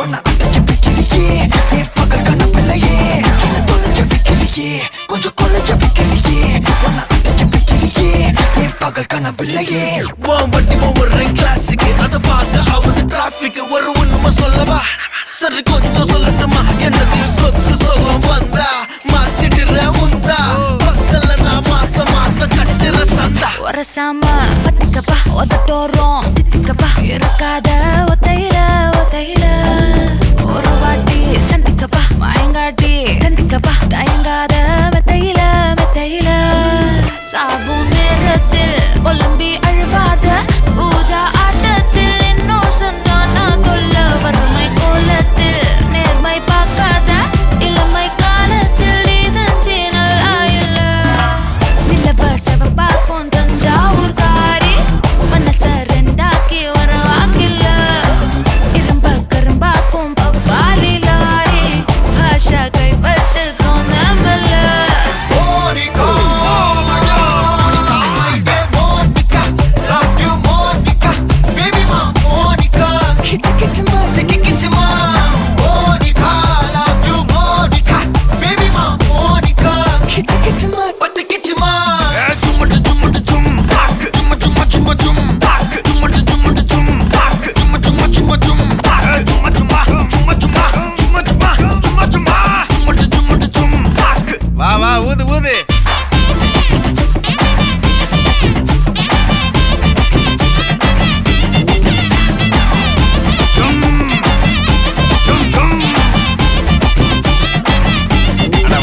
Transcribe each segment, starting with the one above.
உன்னை அடைக்க வைக்கிறியே என் பகல் கனவில்லையே என்னை தொலைக்க வைக்கிறியே கொஞ்சம் கொலைக்க வைக்கிறியே உன்னை அடைக்க வைக்கிறியே என் பகல் கனவில்லையே வண்டி ஒவ்வொரு கிளாஸுக்கு அதை பார்க்க ஆகுது டிராபிக் ஒரு உண்மை சொல்லவா சரி கொஞ்சம் சொல்லட்டுமா என்னது சொத்து சொல்லம் வந்தா மாத்திடுற உந்தா பக்கத்துல நான் மாசம் கட்டுற சந்தா ஒரசாம பத்திக்கப்பா ஒதட்டோரம் தித்திக்கப்பா இருக்காத ஒத்தையில ஒரு வாட்டி சந்திக்கப்பா மாயங்காட்டி சந்திக்கப்பா தயங்காத மெத்தையில சாபு நேரத்தில் ஒலம்பி அழுவாத பூஜா ஆட்டத்தில் இன்னும் சொன்னானா தொல்ல வறுமை கோலத்தில் நேர்மை பார்க்காத இளமை காலத்தில் டீசன்சி நல்லா இல்ல நிலவ செவப்பாக்கும் தஞ்சாவூர் காரி மனச ரெண்டாக்கி வர வாக்கில்ல இரும்ப கரும்பாக்கும் பப்பாலி லாரி பாஷா கைப்பட்டுக்கும் நம்பல வா ஊது ஊது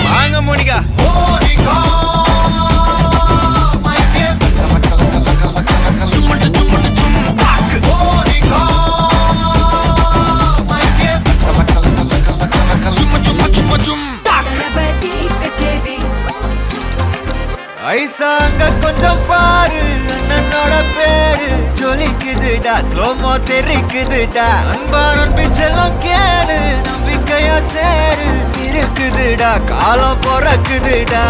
வாங்க மோனிகா ஐசாங்க கொஞ்சம் பாரு அண்ணனோட பேரு ஜொலிக்குதுடா ஸ்லோமோ தெரிக்குதுடா அன்பான பிச்செல்லாம் கேளு நம்பிக்கையா சேரு இருக்குதுடா காலம் பிறக்குதுடா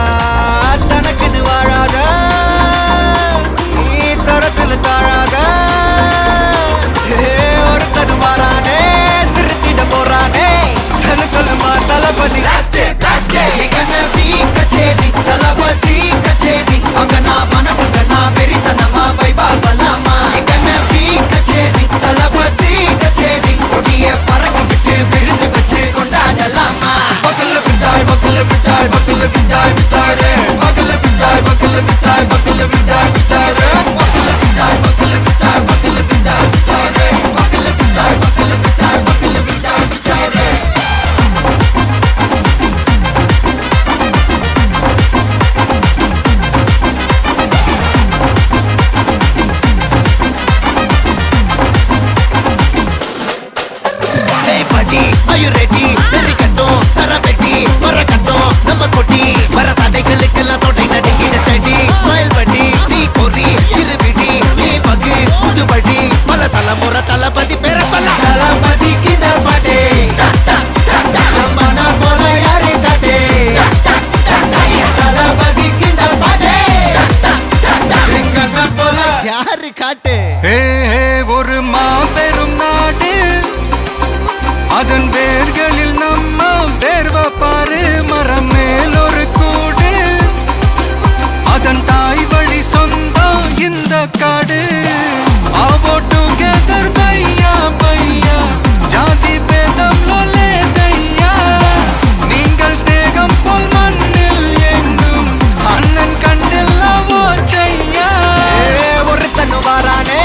தனக்குன்னு வாழாத நீ தரத்துல தாழாத ஒரு கது மாறானே திருத்திட போறானே தலுக்கலுமா தளபதி கச்சேரி தளபதி கச்சேரி அங்கனா மனதுங்கனா வெறித்தனமா வைபா பலாமா எங்கனவி கச்சேரி தளபதி கச்சேரி கொடிய பறக்க விட்டு விருந்து வச்சு கொண்டாடலாமா பக்கல்ல விட்டாய் பக்கல்ல விட்டாய் பக்கல்ல விட்டாய் விட்டாரே பக்கல்ல விட்டாய் பக்கல்ல விட்டாய் பக்கல்ல விட்டாய் விட்டாரே பக்கல்ல விட்டாய் பக்கல்ல விட்டாய் பக்கல்ல விட்டாய் விட்டாரே பக்கல்ல விட்டாய் பக்கல்ல விட்டாய் பக்கல்ல விட்டாய் விட்டாரே Are you ready? நெறிக்கட்டும் சரவெட்டி மரக்கட்டும் நம்ம கொட்டி வர தடைகளுக்கெல்லாம் தொடை நடுங்கிட ஸ்டடி ஸ்மைல் பண்ணி நீ பொறி இருவிடி நீ பகு புதுபடி பல தலைமுறை தளபதி பேர சொல்ல தளபதி கிந்த பாட்டே மன போல யாரு காட்டே தளபதி கிந்த பாட்டே எங்கண்ண போல யாரு காட்டே ஒரு மாபெரும் நாடு அதன் வேர்களில் நம்ம வேர்வ பாரு மரம் மேல் ஒரு கூடு அதன் தாய் வழி சொந்தம் இந்த காடு ஆவோ டுகெதர் பையா பையா ஜாதி பேதம் லோலே தையா நீங்கள் ஸ்நேகம் போல் மண்ணில் எங்கும் அண்ணன் கண்டெல்லாவோ செய்யா ஒரு தன்னு வாரானே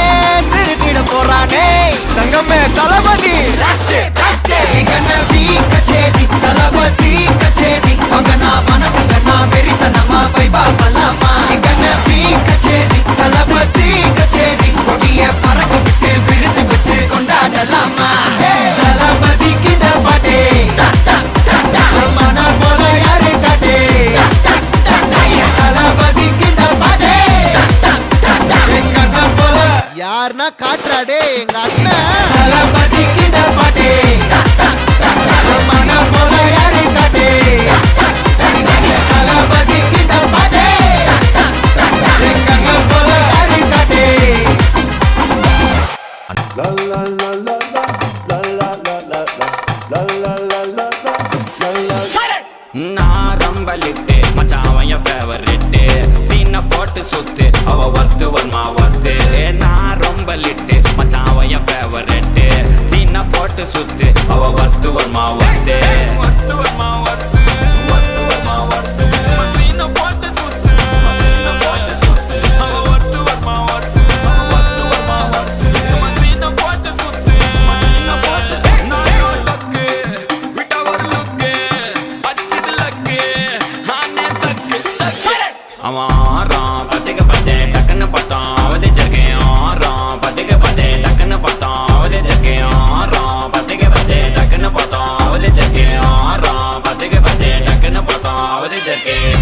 திருத்திட போறானே தங்கமே தளபதி கச்சேரி தளபதி கச்சேரி ஒத்து வருமா ஒத்து ஒத்து வருமா ஒத்து ஒத்து வருமா ஒத்து சுமந்தீன போட்டு சுத்து போட்டு சுத்து ஒத்து வருமா ஒத்து ஒத்து வருமா ஒத்து சுமந்தீன போட்டு சுத்து போட்டு நானோ டக்கு விட்டா ஒரு லுக்கு அச்சது லக்கு ஆனே தக்கு அவன் ஆறான் பத்திக்க பத்தே டக்குன்னு பார்த்தான் அவதிச்சிருக்கேன் ஆறான் பத்திக்க பத்தே டக்குன்னு பார்த்தான் அவதிச்சிருக்கேன் ஆறான் பத்திக்க பத்தே டக்குன்னு பார்த்தான் அவதிச்சிருக்கேன் ஆறான் பத்திக்க பத்தே டக்குன்னு பார்த்தான் அவதிச்சிருக்கேன்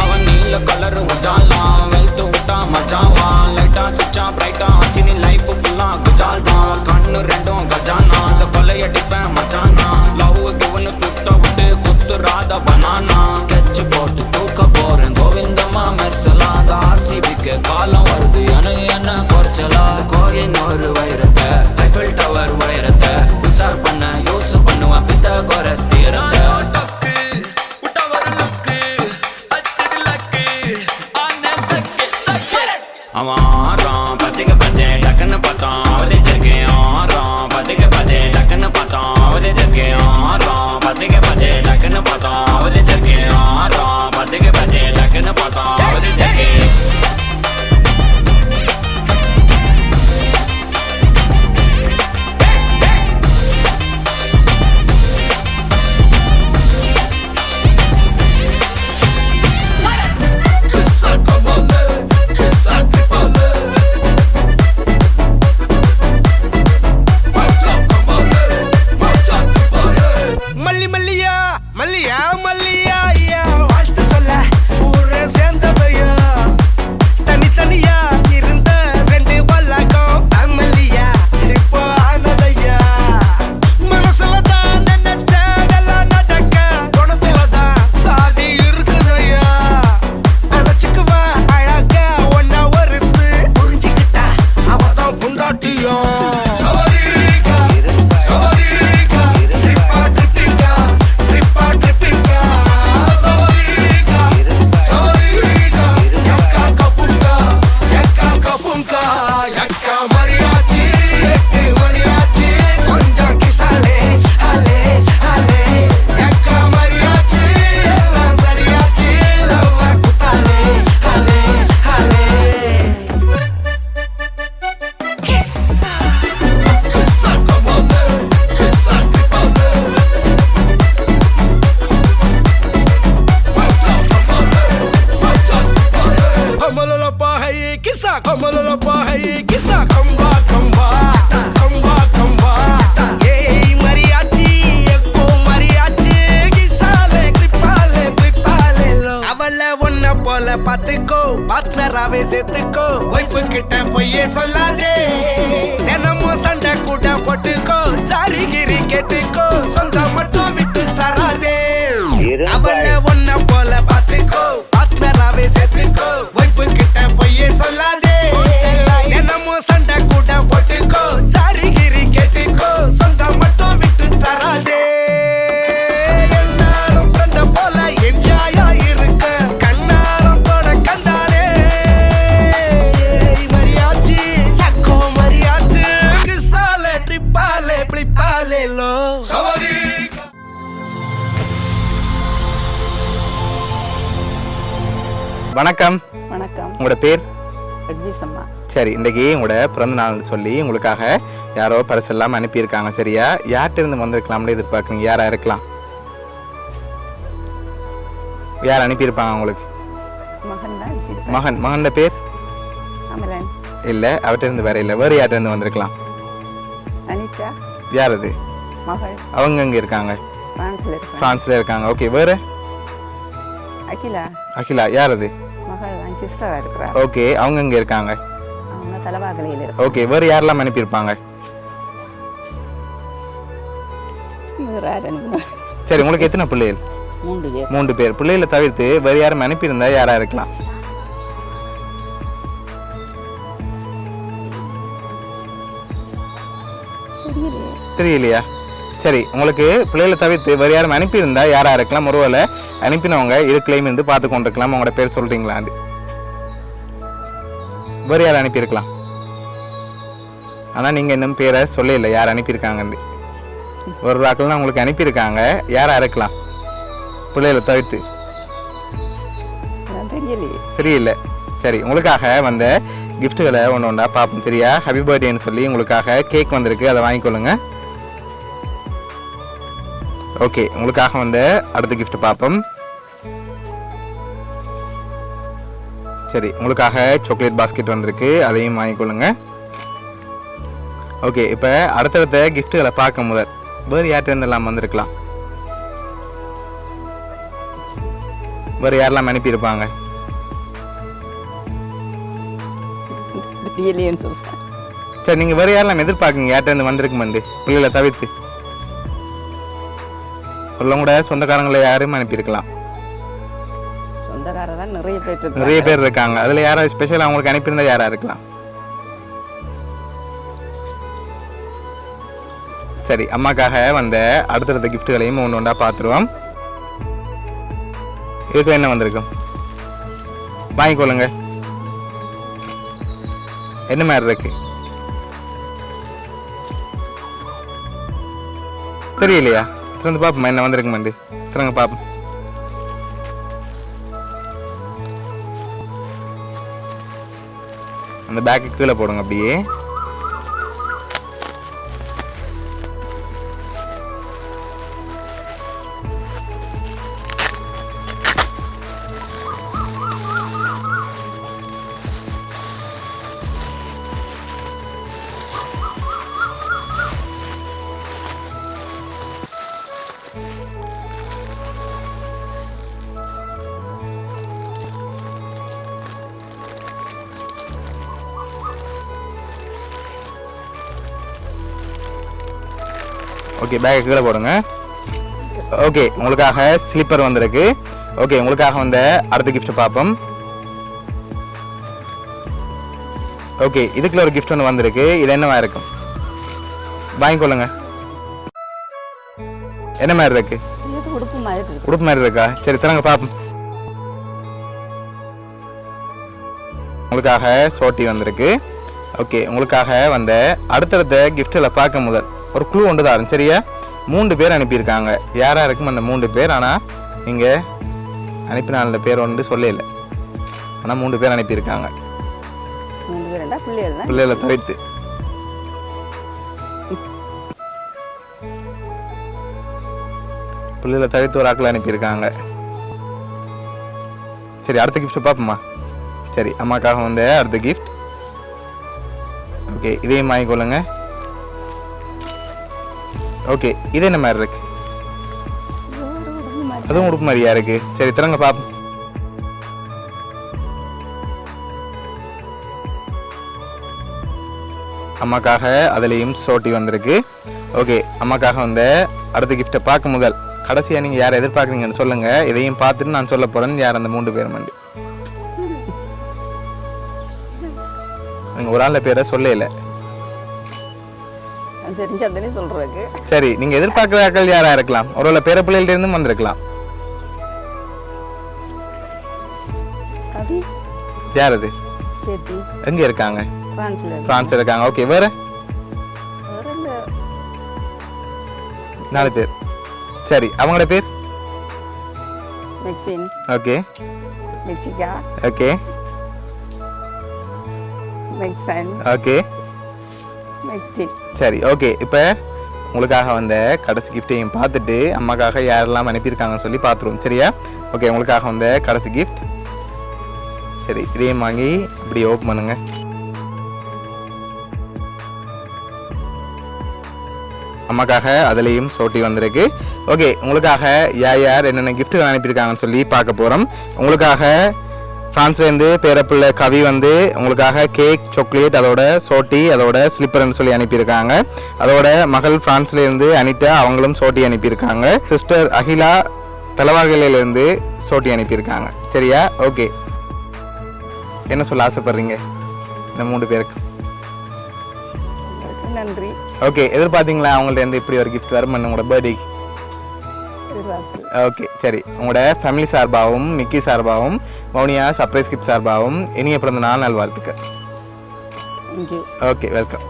அவன் நீல கலரு உஜாலாம் வெல்த்து விட்டா மஜாவான் லைட்டா சுச்சா பிரைட்டா ஆச்சினி லைஃப் ஃபுல்லா குஜால் தான் கண்ணு ரெண்டும் கஜானா அந்த கொள்ளையடிப்பேன் மச்சானா லவ் கிவனு சுட்ட விட்டு குத்துறாத பனானா ஸ்கெட்ச் போட்டு தூக்க போறேன் கோவிந்தம்மா மெர்சலா அந்த ஆர்சிபிக்கு காலம் வருது எனக்கு என்ன குறைச்சலா கோயின் ஒரு வைரத்தை ஐஃபில் டவர் வைரத்தை உஷார் பண்ண யூஸ் பண்ணுவேன் பித்த கோரஸ் தீரத்தை அவன் ஆறான் பத்திக்க பத்தே டக்குன்னு பார்த்தான் அவதிச்சிருக்கேன் ஆறான் பத்திக்க பத்தே டக்குன்னு பார்த்தான் அவதிச்சிருக்கேன் ஆறான் பத்திக்க பத்தே டக்குன்னு பார்த்தான் அவதிச்சிருக்கேன் ஆறான் பத்திக்க பத்தே டக்குன்னு பார்த்தான் அவதிச்சிருக்கேன் மல்லி மல்லியா மல்லியா மல்லியா ஐயா வாழ்த்து சொல்ல ஊரே சேர்ந்ததையா தனித்தனியா இருந்த ரெண்டு வல்லகம் ஃபேமிலியா இப்போ ஆனதையா மனசுல தான் நினைச்சதெல்லாம் நடக்க குணத்துல தான் சாதி இருக்குதையா நினைச்சுக்குவா அழகா ஒன்ன ஒருத்து புரிஞ்சுக்கிட்டா அவதான் புண்டாட்டியும் பாத்துக்கோ பார்ட்னராவே சேர்த்துக்கோ வைஃப் கிட்ட பொய்யே சொல்லாதே தினமும் சண்டை கூட போட்டுக்கோ சாரிகிரி கேட்டுக்கோ சொந்தம் மட்டும் விட்டு தராதே அவளை ஒன்ன போல பாத்துக்கோ பார்ட்னராவே சேர்த்துக்கோ வைஃப் கிட்ட பொய்யே சொல்லாதே தினமும் சண்டை கூட போட்டுக்கோ சாரிகிரி கேட்டுக்கோ சொந்தம் மட்டும் விட்டு தராதே எல்லாரும் ஃப்ரெண்ட போல என்ஜாயா இருக்க கண்ணாரம் தொட கண்டாலே மரியாச்சி சக்கோ மரியாச்சி கிசாலே ட்ரிப்பாலே பிளிப்பாலே லோ சவதி. வணக்கம். வணக்கம். உங்களோட பேர்? அட்விசம்மா. சரி, இன்றைக்கி உங்களோட பிறந்த நாள்னு சொல்லி உங்களுக்காக யாரோ பரிசெல்லாம் அனுப்பியிருக்காங்க. சரியா? யார்கிட்ட இருந்து வந்திருக்கலாம்னு எதிர்பார்க்குறீங்க? யாரா இருக்கலாம்? யார் அனுப்பியிருப்பாங்க உங்களுக்கு? மகன் பேர்? அமலன். இல்லை, அவர்கிட்ட இருந்து வேற இல்லை. வேறு யார்கிட்ட இருந்து வந்திருக்கலாம்? அனிச்சா. யார் அது? மகள். அவங்க எங்கே இருக்காங்க? ஃப்ரான்ஸில் இருக்காங்க. ஓகே, வேறு? அகிலா. யார் அது? மகள். சிஸ்டரா இருக்கிறா. ஓகே, அவங்க எங்கே இருக்காங்க? அவங்க தலவாகலையில் இருக்காங்க. ஓகே, வேறு யாரெல்லாம் அனுப்பியிருப்பாங்க? சரி, உங்களுக்கு எத்தனை பிள்ளைகள்? 3 பேர். பிள்ளைகளை தவிர்த்து வேறு யாரும் அனுப்பியிருந்தா யாரா இருக்கலாம்? தெரியலையா? சரி, உங்களுக்கு பிள்ளைகளை தவிர்த்து வேறு யாரும் அனுப்பியிருந்தா யாராக இருக்கலாம்? ஒருவேளை அனுப்பினவங்க இது கிளைம் இருந்து பார்த்து கொண்டிருக்கலாம். உங்களோட பேர் சொல்கிறீங்களாண்டு? வேறு யார் அனுப்பியிருக்கலாம்? ஆனால் நீங்கள் இன்னும் பேரை சொல்லல யார் அனுப்பியிருக்காங்கன்னு. ஒரு ஆக்கள்லாம் உங்களுக்கு அனுப்பியிருக்காங்க. யாராக இருக்கலாம் பிள்ளைகளை தவிர்த்து? தெரியலையே. தெரியல. சரி, உங்களுக்காக வந்த கிஃப்ட்டுகளை ஒன்று ஒன்றா பார்ப்போம். சரியா? ஹாப்பி பர்த்டேன்னு சொல்லி உங்களுக்காக கேக் வந்திருக்கு, அதை வாங்கிக்கொள்ளுங்க. ஓகே, உங்களுக்காக வந்து அடுத்த கிஃப்ட் பார்ப்போம். சரி, உங்களுக்காக சாக்லேட் பாஸ்கெட் வந்திருக்கு, அதையும் வாங்கிக்கொள்ளுங்க. ஓகே, இப்போ அடுத்தடுத்த கிஃப்ட்டுகளை பார்க்க முதல் வேறு யார்கிட்ட எல்லாம் வந்திருக்கலாம்? வேறு யாரெல்லாம் அனுப்பியிருப்பாங்க? தெரியலையேன்னு சொல்றேன். சரி, நீங்கள் வேறு யாரெல்லாம் எதிர்பார்க்குங்க யார்கிட்ட வந்திருக்குமெண்டு பிள்ளைகளை தவிர்த்து? உள்ளவங்களோட சொந்தக்காரங்களை யாரும் அனுப்பியிருக்கலாம். சொந்தக்காரர் தான் நிறைய பேர் இருக்காங்க. அதில் யாராவது ஸ்பெஷலாக அவங்களுக்கு அனுப்பியிருந்தா யாராக இருக்கலாம்? சரி, அம்மாக்காக வந்த அடுத்தடுத்த கிஃப்ட்டுகளையும் ஒன்று ஒன்றா பார்த்துருவோம். இதுக்கு என்ன வந்திருக்கும்? வாங்கிக்கொள்ளுங்க. என்ன மாதிரி இருக்கு தெரியலையா? திறந்து பார்ப்போம் என்ன வந்திருக்கு மண்டு. திறங்க பார்ப்போம். அந்த பேக்கு கீழே போடுங்க அப்படியே. ஓகே, பேக்கை கீழே போடுங்க. ஓகே, உங்களுக்காக ஸ்லிப்பர் வந்திருக்கு. ஓகே, உங்களுக்காக வந்த அடுத்த கிஃப்ட் பார்ப்போம். ஓகே, இதுக்குள்ள ஒரு கிஃப்ட் ஒன்று வந்திருக்கு. இது என்னவா இருக்கும்? வாங்கிக்கொள்ளுங்க. என்ன மாதிரி இருக்கு? உடுப்பு மாதிரி இருக்கா? சரி, திறங்க பார்ப்போம். உங்களுக்காக சோட்டி வந்திருக்கு. ஓகே, உங்களுக்காக வந்த அடுத்தடுத்த கிஃப்ட்டில் பார்க்க முதல் ஒரு க்ளூ ஒன்று தான். சரியா? 3 பேர் அனுப்பியிருக்காங்க. யாராக இருக்கும் அந்த 3 பேர்? ஆனால் நீங்கள் அனுப்பின பேர் ஒன்று சொல்லல. ஆனால் 3 பேர் அனுப்பியிருக்காங்க. பிள்ளைகளை தவிர்த்து. பிள்ளைகளை தவிர்த்து ஒரு ஆக்கள் அனுப்பியிருக்காங்க. சரி, அடுத்த கிஃப்ட் பார்ப்போம்மா. சரி, அம்மாக்காக வந்த அடுத்த கிஃப்ட். ஓகே, இதையும் வாங்கிக்கொள்ளுங்க. ஓகே, இது என்ன மாதிரி இருக்கு? அதுவும் உடுப்பு மாதிரியா இருக்கு. சரி, திறங்க பாப்போம். அம்மாக்காக அதுலேயும் சோட்டி வந்திருக்கு. ஓகே, அம்மாக்காக வந்த அடுத்த கிஃப்டை பார்க்க முதல் கடைசியாக நீங்கள் யாரை எதிர்பார்க்குறீங்கன்னு சொல்லுங்கள். இதையும் பார்த்துட்டு நான் சொல்ல போகிறேன் யார் அந்த 3 பேர் மண்டி. நீங்கள் ஒரு ஆளில் பேரை சொல்லல. சரி, நீங்கள் எதிர்பார்க்குற ஆட்கள் யாராக இருக்கலாம்? ஒருவேளை பேர பிள்ளைகள்ட்ட இருந்தும் வந்திருக்கலாம். யார் அது? எங்கே இருக்காங்க? பிரான்ஸ் இருக்காங்க. ஓகே, வேற 4 பேர். சரி, அவங்களோட பேர்? Okay, okay, okay. சரி, ஓகே. இப்போ உங்களுக்காக வந்த கடைசி கிஃப்டையும் பார்த்துட்டு அம்மாக்காக யாரெல்லாம் அனுப்பியிருக்காங்கன்னு சொல்லி பார்த்துருவோம். சரியா? ஓகே, உங்களுக்காக வந்த கடைசி கிஃப்ட். சரி, இதையும் வாங்கி இப்படி ஓப்பன் பண்ணுங்க. அம்மாக்காக அதுலேயும் சோட்டி வந்திருக்கு. ஓகே, உங்களுக்காக யார் என்னென்ன கிஃப்ட்டுகள் அனுப்பியிருக்காங்கன்னு சொல்லி பார்க்க போகிறோம். உங்களுக்காக ஃப்ரான்ஸ்லேருந்து பேரப்பிள்ளை கவி வந்து உங்களுக்காக கேக், சாக்லேட், அதோட சோட்டி, அதோட ஸ்லிப்பர்னு சொல்லி அனுப்பியிருக்காங்க. அதோட மகள் ஃப்ரான்ஸ்லேருந்து அனிட்டா, அவங்களும் சோட்டி அனுப்பியிருக்காங்க. சிஸ்டர் அகிலா தலவாகலையிலேருந்து சோட்டி அனுப்பியிருக்காங்க. சரியா? ஓகே, என்ன சொல்ல ஆசைப்படுறீங்க இந்த 3 பேருக்கு? நன்றி. ஓகே, எதிர்பார்த்தீங்களா அவங்கள்ட்ட இருந்து இப்படி ஒரு கிஃப்ட் வரும் உங்களோட பர்த்டேக்கு? எதிர்பார்க்கல. ஓகே சரி, உங்களோட ஃபேமிலி சார்பாகவும் மிக்கி சார்பாகவும் மௌனியா சர்ப்ரைஸ் கிஃப்ட் சார்பாகவும் இனிய பிறந்த நாள் நல்வாழ்த்துக்கள். Thank you. Okay, welcome.